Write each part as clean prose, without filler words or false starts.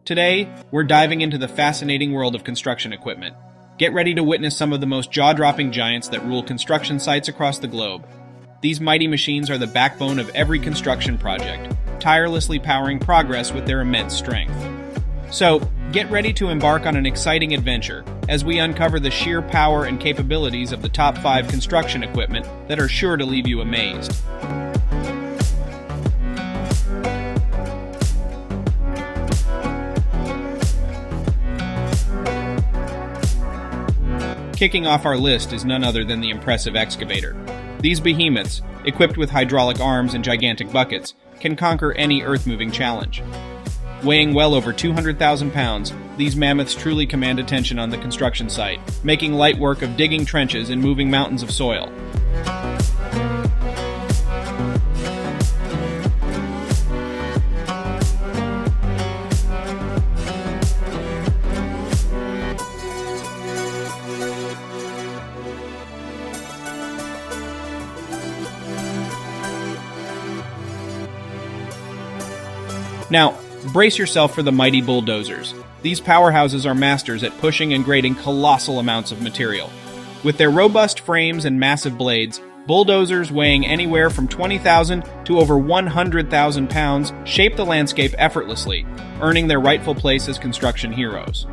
Today, we're diving into the fascinating world of construction equipment. Get ready to witness some of the most jaw-dropping giants that rule construction sites across the globe. These mighty machines are the backbone of every construction project, tirelessly powering progress with their immense strength. So, get ready to embark on an exciting adventure as we uncover the sheer power and capabilities of the top 5 construction equipment that are sure to leave you amazed. Kicking off our list is none other than the impressive excavator. These behemoths, equipped with hydraulic arms and gigantic buckets, can conquer any earth-moving challenge. Weighing well over 200,000 pounds, these mammoths truly command attention on the construction site, making light work of digging trenches and moving mountains of soil. Now, brace yourself for the mighty bulldozers. These powerhouses are masters at pushing and grading colossal amounts of material. With their robust frames and massive blades, bulldozers weighing anywhere from 20,000 to over 100,000 pounds shape the landscape effortlessly, earning their rightful place as construction heroes.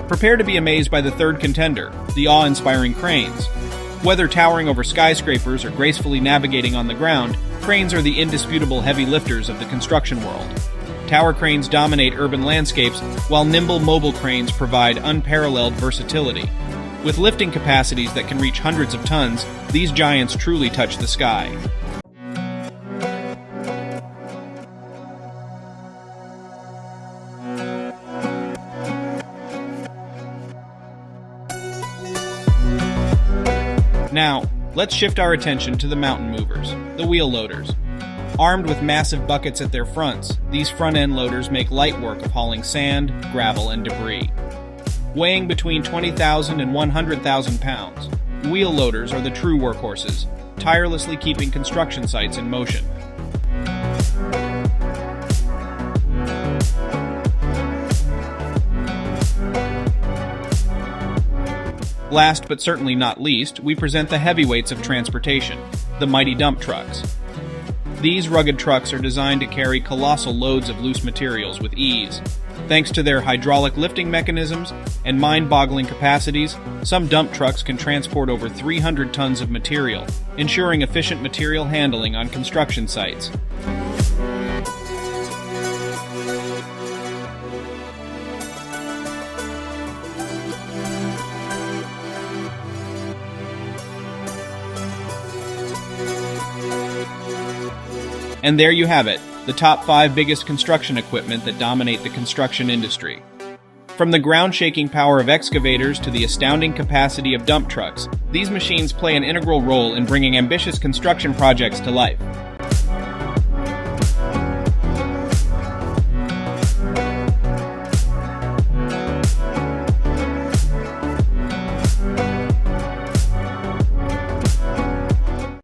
Prepare to be amazed by the third contender, the awe-inspiring cranes. Whether towering over skyscrapers or gracefully navigating on the ground, cranes are the indisputable heavy lifters of the construction world. Tower cranes dominate urban landscapes, while nimble mobile cranes provide unparalleled versatility. With lifting capacities that can reach hundreds of tons, these giants truly touch the sky. Now, let's shift our attention to the mountain movers, the wheel loaders. Armed with massive buckets at their fronts, these front-end loaders make light work of hauling sand, gravel, and debris. Weighing between 20,000 and 100,000 pounds, wheel loaders are the true workhorses, tirelessly keeping construction sites in motion. Last but certainly not least, we present the heavyweights of transportation, the mighty dump trucks. These rugged trucks are designed to carry colossal loads of loose materials with ease. Thanks to their hydraulic lifting mechanisms and mind-boggling capacities, some dump trucks can transport over 300 tons of material, ensuring efficient material handling on construction sites. And there you have it, the top 5 biggest construction equipment that dominate the construction industry. From the ground-shaking power of excavators to the astounding capacity of dump trucks, these machines play an integral role in bringing ambitious construction projects to life.